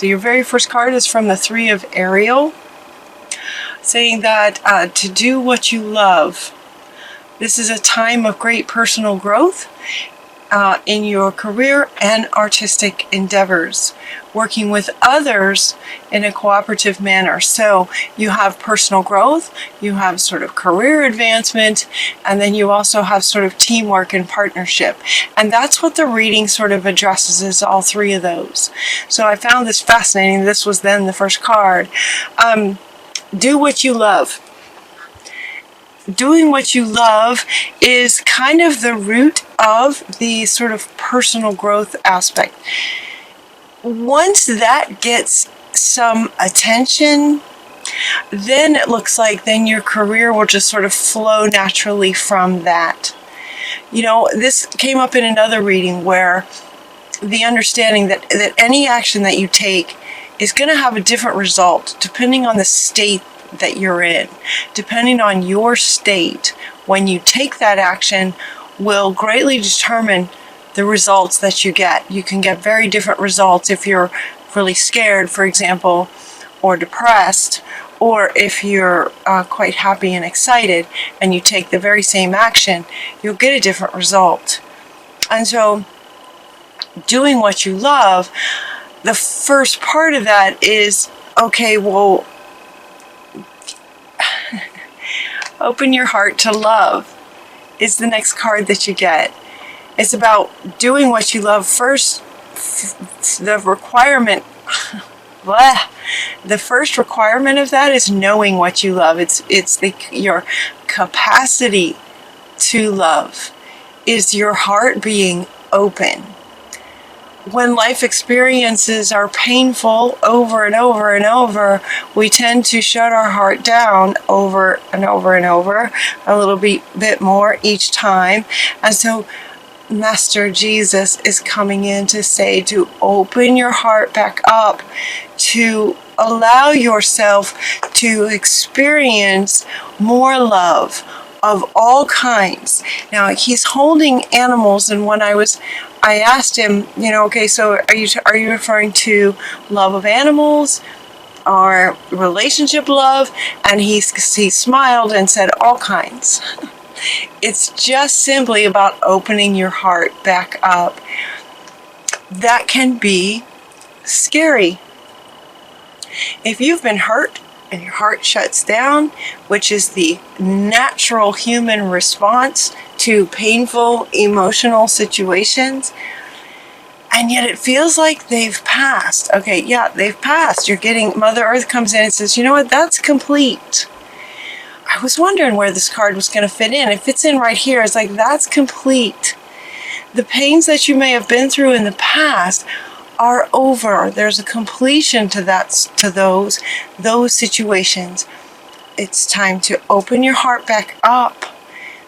So your very first card is from the Three of Ariel, saying that to do what you love. This is a time of great personal growth in your career and artistic endeavors, working with others in a cooperative manner. So you have personal growth, you have sort of career advancement, and then you also have sort of teamwork and partnership. And that's what the reading sort of addresses, is all three of those. So I found this fascinating. This was then the first card. Do what you love. Doing what you love is kind of the root of the sort of personal growth aspect. Once that gets some attention, then it looks like then your career will just sort of flow naturally from that. You know, this came up in another reading where the understanding that any action that you take is going to have a different result depending on the state that you're in. Depending on your state, when you take that action, will greatly determine the results that you get. You can get very different results if you're really scared, for example, or depressed, or if you're quite happy and excited and you take the very same action, you'll get a different result. And so doing what you love, the first part of that is, okay, well, open your heart to love is the next card that you get. It's about doing what you love first. The requirement, the first requirement of that is knowing what you love. It's your capacity to love. Is your heart being open? When life experiences are painful over and over and over, we tend to shut our heart down over and over and over, a little bit more each time. And so Master Jesus is coming in to say to open your heart back up, to allow yourself to experience more love of all kinds. Now, he's holding animals, and when I asked him, okay, so are you referring to love of animals or relationship love? And he smiled and said all kinds. It's just simply about opening your heart back up. That can be scary. If you've been hurt and your heart shuts down, which is the natural human response to painful emotional situations, and yet it feels like they've passed. Okay, yeah, they've passed. Mother Earth comes in and says, you know what, that's complete. I was wondering where this card was going to fit in. It fits in right here. It's like, that's complete. The pains that you may have been through in the past are over. There's a completion to those situations. It's time to open your heart back up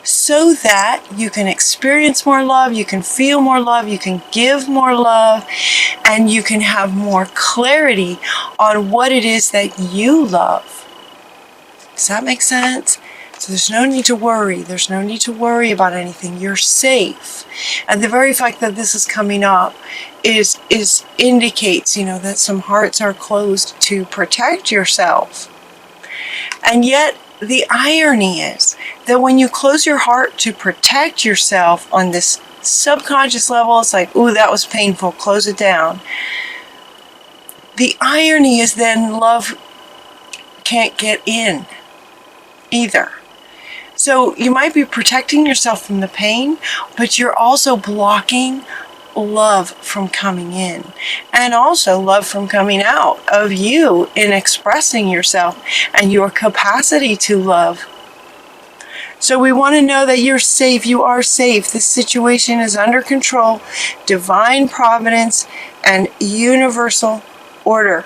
so that you can experience more love, you can feel more love, you can give more love, and you can have more clarity on what it is that you love. Does that make sense? So there's no need to worry. There's no need to worry about anything. You're safe. And the very fact that this is coming up indicates, that some hearts are closed to protect yourself. And yet the irony is that when you close your heart to protect yourself on this subconscious level, it's like, ooh, that was painful. Close it down. The irony is then love can't get in either. So you might be protecting yourself from the pain, but you're also blocking love from coming in, and also love from coming out of you in expressing yourself and your capacity to love. So we want to know that you're safe. You are safe. This situation is under control. Divine providence and universal order.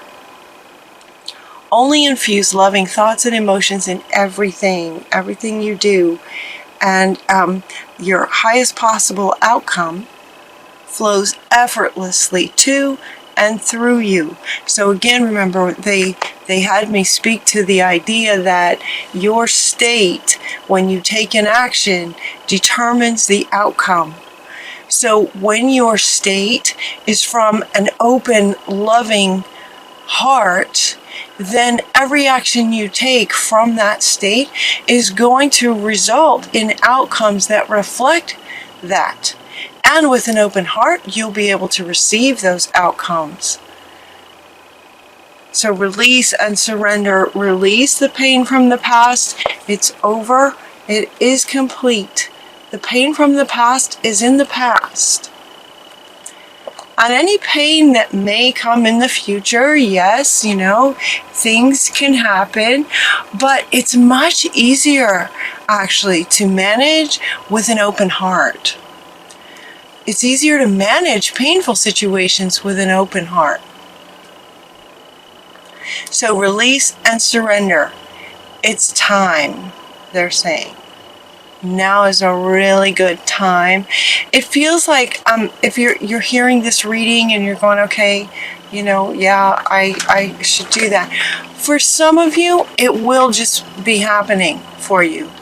Only infuse loving thoughts and emotions in everything you do, and your highest possible outcome flows effortlessly to and through you. So again, remember, they had me speak to the idea that your state, when you take an action, determines the outcome. So when your state is from an open, loving heart, then every action you take from that state is going to result in outcomes that reflect that. And with an open heart, you'll be able to receive those outcomes. So release and surrender. Release the pain from the past. It's over. It is complete. The pain from the past is in the past. And any pain that may come in the future, yes, things can happen, but it's much easier actually to manage with an open heart. It's easier to manage painful situations with an open heart. So release and surrender. It's time, they're saying. Now is a really good time. It feels like if you're hearing this reading and you're going, okay, yeah, I should do that. For some of you, it will just be happening for you.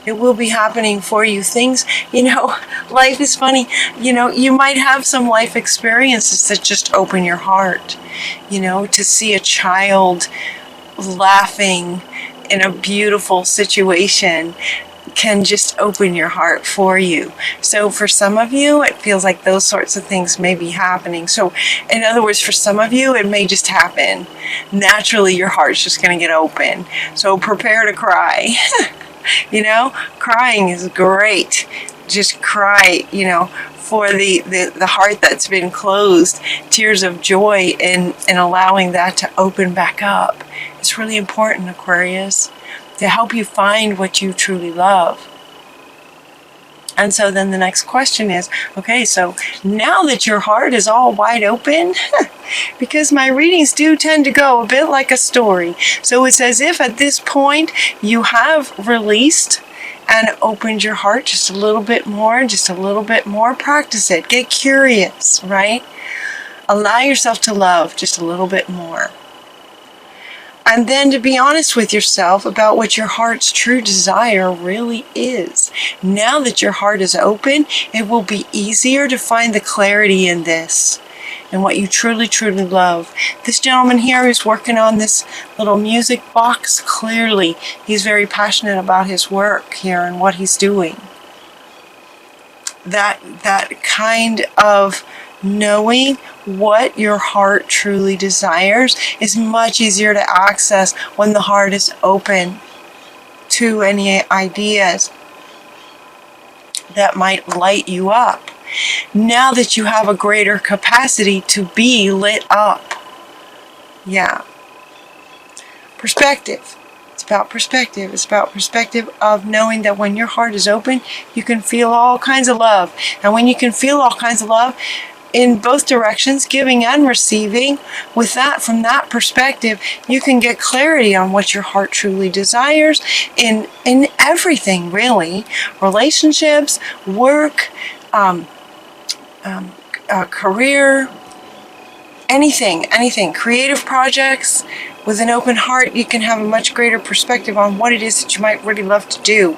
It will be happening for you. Things, life is funny. You might have some life experiences that just open your heart. To see a child laughing in a beautiful situation can just open your heart for you. So for some of you, it feels like those sorts of things may be happening. So in other words, for some of you, it may just happen. Naturally, your heart's just going to get open. So prepare to cry. Crying is great. Just cry, for the heart that's been closed. Tears of joy and allowing that to open back up. It's really important, Aquarius, to help you find what you truly love. And so then the next question is, okay, so now that your heart is all wide open, because my readings do tend to go a bit like a story. So it's as if at this point you have released and opened your heart just a little bit more. Practice it. Get curious, right? Allow yourself to love just a little bit more. And then to be honest with yourself about what your heart's true desire really is. Now that your heart is open, it will be easier to find the clarity in this and what you truly, truly love. This gentleman here who's working on this little music box, clearly he's very passionate about his work here and what he's doing. That kind of knowing what your heart truly desires is much easier to access when the heart is open to any ideas that might light you up. Now that you have a greater capacity to be lit up. Yeah. Perspective. It's about perspective. It's about perspective of knowing that when your heart is open, you can feel all kinds of love. And when you can feel all kinds of love, in both directions, giving and receiving, from that perspective, you can get clarity on what your heart truly desires in everything, really. Relationships, work, career, anything. Creative projects. With an open heart, you can have a much greater perspective on what it is that you might really love to do.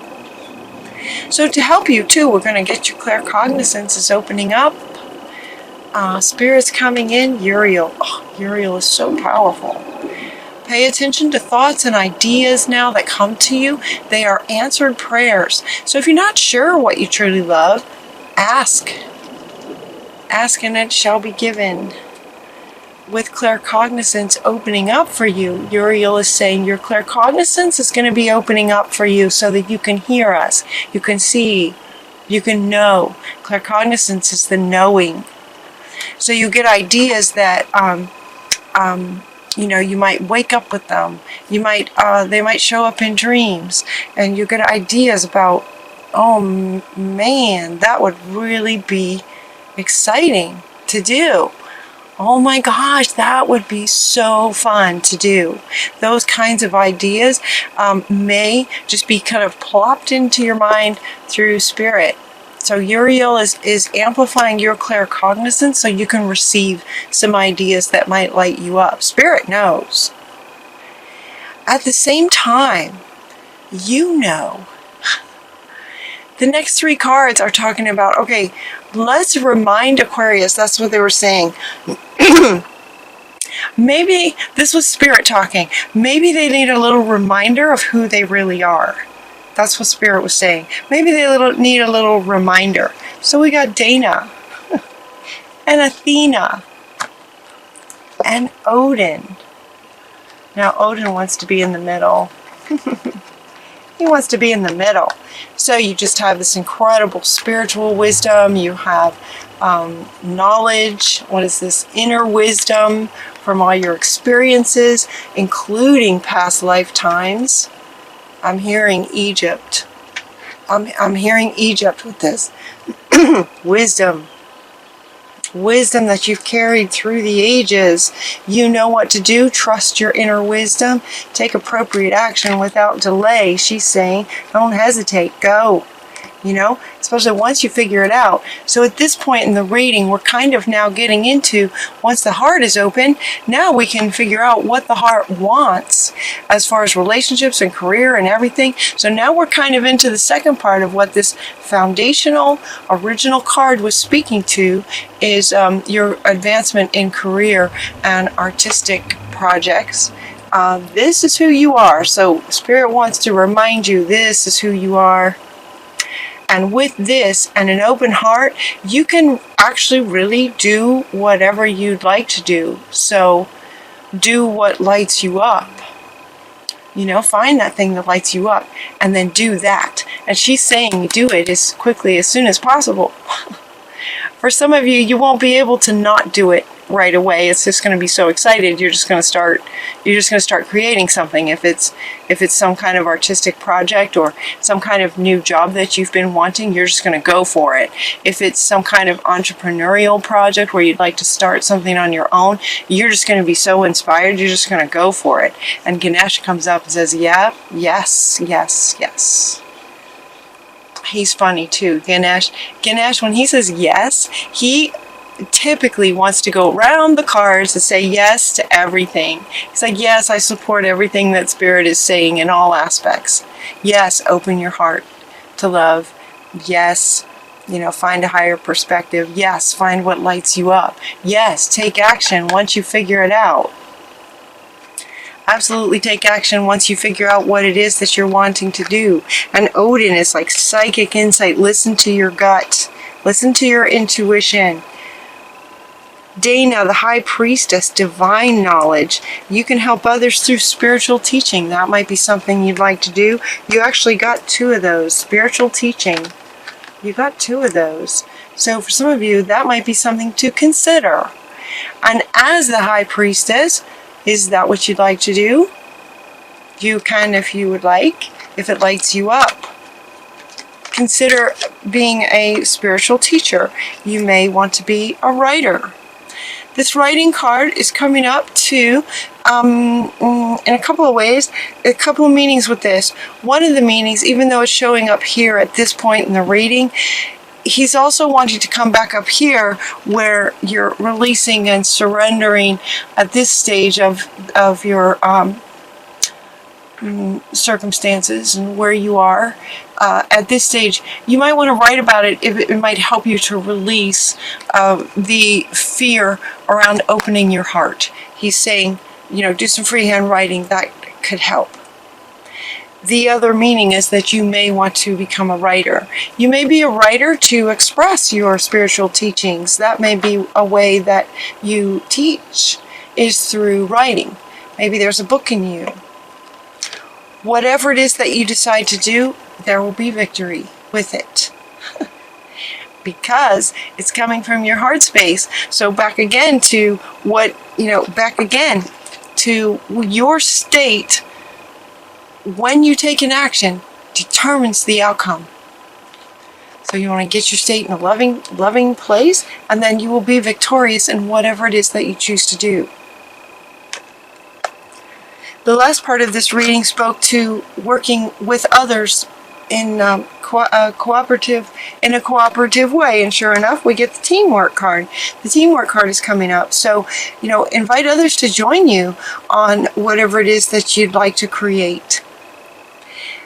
So to help you too, we're going to get your claircognizance is opening up. Spirits coming in. Uriel. Uriel is so powerful. Pay attention to thoughts and ideas now that come to you. They are answered prayers. So if you're not sure what you truly love, ask. Ask and it shall be given. With claircognizance opening up for you, Uriel is saying your claircognizance is going to be opening up for you so that you can hear us, you can see, you can know. Claircognizance is the knowing. So you get ideas that, you might wake up with them. They might show up in dreams, and you get ideas about, oh man, that would really be exciting to do. Oh my gosh, that would be so fun to do. Those kinds of ideas may just be kind of plopped into your mind through spirit. So Uriel is amplifying your claircognizance so you can receive some ideas that might light you up. Spirit knows. At the same time, the next three cards are talking about, okay, let's remind Aquarius, that's what they were saying. Maybe this was Spirit talking. Maybe they need a little reminder of who they really are. That's what Spirit was saying. Maybe they need a little reminder. So we got Dana and Athena and Odin. Now Odin wants to be in the middle. He wants to be in the middle. So you just have this incredible spiritual wisdom. You have knowledge. What is this? Inner wisdom from all your experiences, including past lifetimes. I'm hearing Egypt. I'm hearing Egypt with this. Wisdom. Wisdom that you've carried through the ages. You know what to do. Trust your inner wisdom. Take appropriate action without delay. She's saying, don't hesitate. Go. You know, especially once you figure it out. So at this point in the reading, we're kind of now getting into, once the heart is open, now we can figure out what the heart wants as far as relationships and career and everything. So now we're kind of into the second part of what this foundational original card was speaking to, is your advancement in career and artistic projects. This is who you are. So Spirit wants to remind you, this is who you are. And with this and an open heart, you can actually really do whatever you'd like to do. So do what lights you up. You know, find that thing that lights you up and then do that. And she's saying do it as quickly, as soon as possible. For some of you, you won't be able to not do it right away. It's just going to be so excited. You're just going to start creating something. If it's some kind of artistic project or some kind of new job that you've been wanting, you're just going to go for it. If it's some kind of entrepreneurial project where you'd like to start something on your own, you're just going to be so inspired, you're just going to go for it. And Ganesh comes up and says, yeah, yes, yes, yes. He's funny too, Ganesh. Ganesh, when he says yes, he typically wants to go around the cards and say yes to everything. He's like, yes, I support everything that Spirit is saying in all aspects. Yes, open your heart to love. Yes, you know, find a higher perspective. Yes, find what lights you up. Yes, take action once you figure it out. Absolutely take action once you figure out what it is that you're wanting to do. And Odin is like psychic insight. Listen to your gut. Listen to your intuition. Dana, the High Priestess, divine knowledge. You can help others through spiritual teaching. That might be something you'd like to do. You actually got 2 of those. Spiritual teaching. You got 2 of those. So for some of you, that might be something to consider. And as the High Priestess, is that what you'd like to do? You can if you would like, if it lights you up. Consider being a spiritual teacher. You may want to be a writer. This writing card is coming up to, in a couple of ways, a couple of meanings with this. One of the meanings, even though it's showing up here at this point in the reading, he's also wanting to come back up here where you're releasing and surrendering at this stage of your circumstances and where you are. At this stage, you might want to write about it if it might help you to release the fear around opening your heart. He's saying, you know, do some freehand writing. That could help. The other meaning is that you may want to become a writer. You may be a writer to express your spiritual teachings. That may be a way that you teach, is through writing. Maybe there's a book in you. Whatever it is that you decide to do, there will be victory with it. Because it's coming from your heart space. So back again to back again to your state. When you take an action, determines the outcome. So you want to get your state in a loving place, and then you will be victorious in whatever it is that you choose to do. The last part of this reading spoke to working with others in a cooperative way, and sure enough, we get the teamwork card. The teamwork card is coming up. So, invite others to join you on whatever it is that you'd like to create.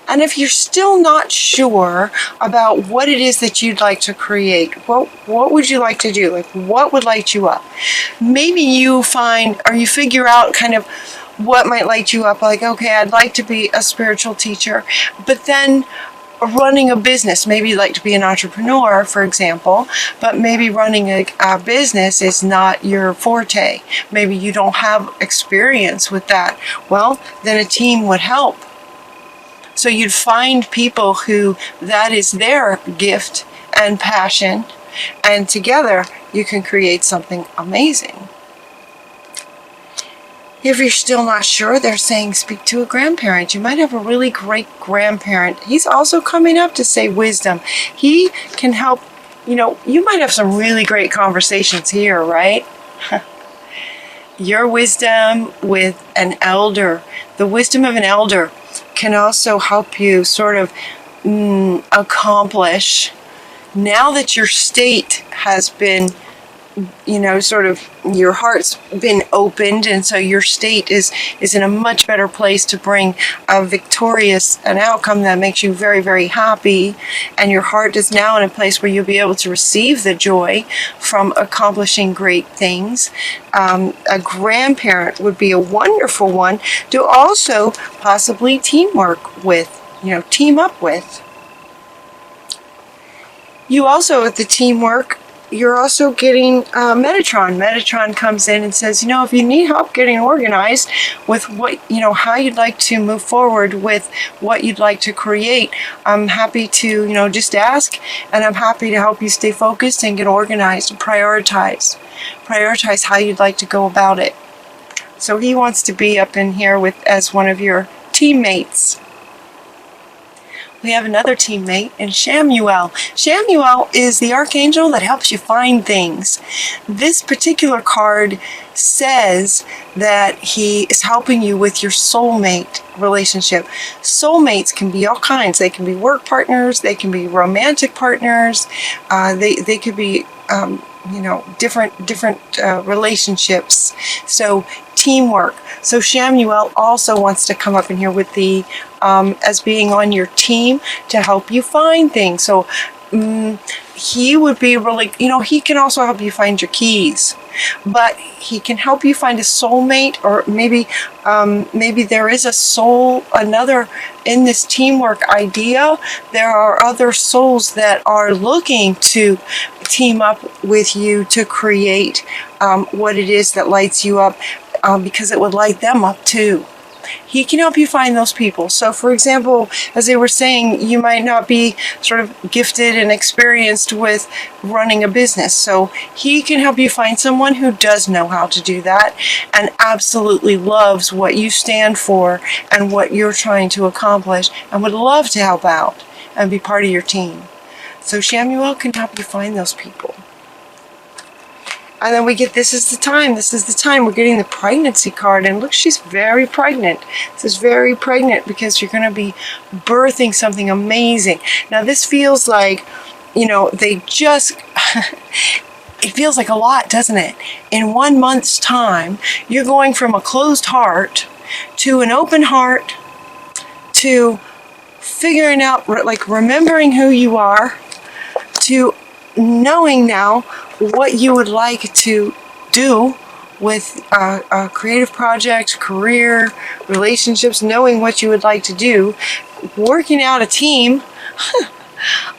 And if you're still not sure about what it is that you'd like to create, what would you like to do? Like, what would light you up? Maybe you find, or you figure out kind of what might light you up. Like, okay, I'd like to be a spiritual teacher, but then running a business, maybe you'd like to be an entrepreneur, for example, but maybe running a business is not your forte. Maybe you don't have experience with that. Well, then a team would help. So you'd find people who that is their gift and passion, and together you can create something amazing. If you're still not sure, they're saying speak to a grandparent. You might have a really great grandparent. He's also coming up to say wisdom. He can help, you might have some really great conversations here, right? Your wisdom with an elder, the wisdom of an elder can also help you sort of accomplish, now that your state has been, sort of your heart's been opened, and so your state is in a much better place to bring an outcome that makes you very, very happy, and your heart is now in a place where you'll be able to receive the joy from accomplishing great things. A grandparent would be a wonderful one to also possibly team up with. You also, with the teamwork, you're also getting Metatron. Metatron comes in and says, if you need help getting organized with what, how you'd like to move forward with what you'd like to create, I'm happy to, just ask, and I'm happy to help you stay focused and get organized and prioritize how you'd like to go about it. So he wants to be up in here as one of your teammates. We have another teammate in Shamuel. Shamuel is the archangel that helps you find things. This particular card says that he is helping you with your soulmate relationship. Soulmates can be all kinds. They can be work partners. They can be romantic partners. They could be different relationships. So teamwork. So Shamuel also wants to come up in here with the as being on your team to help you find things. So he would be really, he can also help you find your keys, but he can help you find a soulmate, or maybe there is another in this teamwork idea. There are other souls that are looking to team up with you to create what it is that lights you up, because it would light them up too. He can help you find those people. So, for example, as they were saying, you might not be sort of gifted and experienced with running a business. So he can help you find someone who does know how to do that and absolutely loves what you stand for and what you're trying to accomplish, and would love to help out and be part of your team. So Shamuel can help you find those people. And then we get, this is the time. We're getting the pregnancy card. And look, she's very pregnant. This is very pregnant because you're going to be birthing something amazing. Now, this feels like, they just, it feels like a lot, doesn't it? In 1 month's time, you're going from a closed heart to an open heart to figuring out, like remembering who you are, to knowing now what you would like to do with a creative project, career, relationships, knowing what you would like to do, working out a team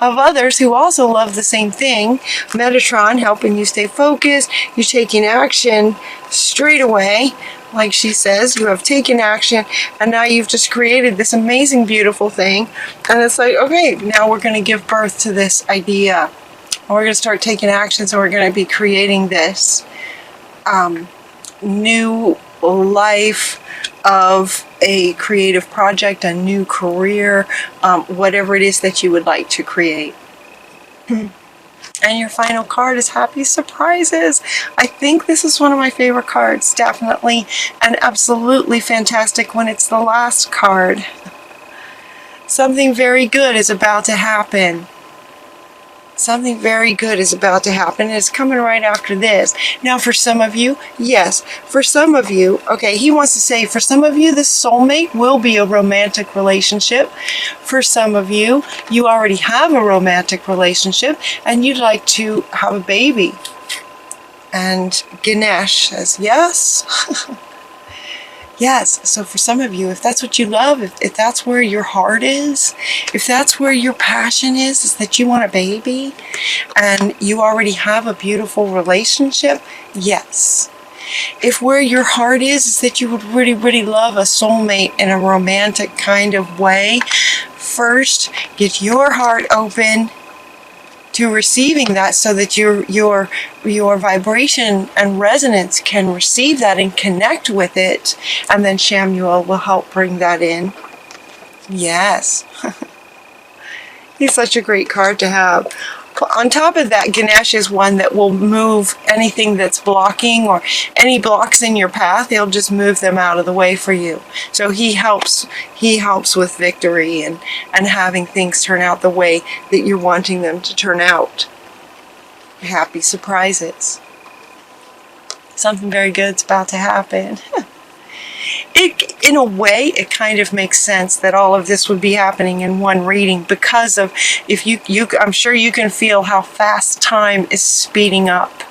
of others who also love the same thing. Metatron helping you stay focused. You're taking action straight away. Like she says, you have taken action, and now you've just created this amazing, beautiful thing. And it's like, okay, now we're going to give birth to this idea. We're going to start taking action, so we're going to be creating this new life of a creative project, a new career, whatever it is that you would like to create. And your final card is Happy Surprises. I think this is one of my favorite cards, definitely, and absolutely fantastic when it's the last card. Something very good is about to happen. Something very good is about to happen. It's coming right after this. Now, for some of you, yes. For some of you, okay, he wants to say, for some of you, this soulmate will be a romantic relationship. For some of you, you already have a romantic relationship and you'd like to have a baby. And Ganesh says, yes. Yes, so for some of you, if that's what you love, if that's where your heart is, if that's where your passion is that you want a baby, and you already have a beautiful relationship, yes. If where your heart is that you would really, really love a soulmate in a romantic kind of way, first, get your heart open to receiving that so that your vibration and resonance can receive that and connect with it, and then Shamuel will help bring that in. Yes. He's such a great card to have. On top of that, Ganesh is one that will move anything that's blocking or any blocks in your path. He'll just move them out of the way for you. So he helps with victory and having things turn out the way that you're wanting them to turn out. Happy surprises. Something very good's about to happen. In a way, it kind of makes sense that all of this would be happening in one reading because of, I'm sure you can feel how fast time is speeding up.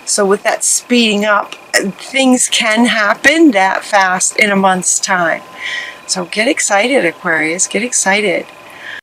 So with that speeding up, things can happen that fast in a month's time. So get excited, Aquarius, get excited.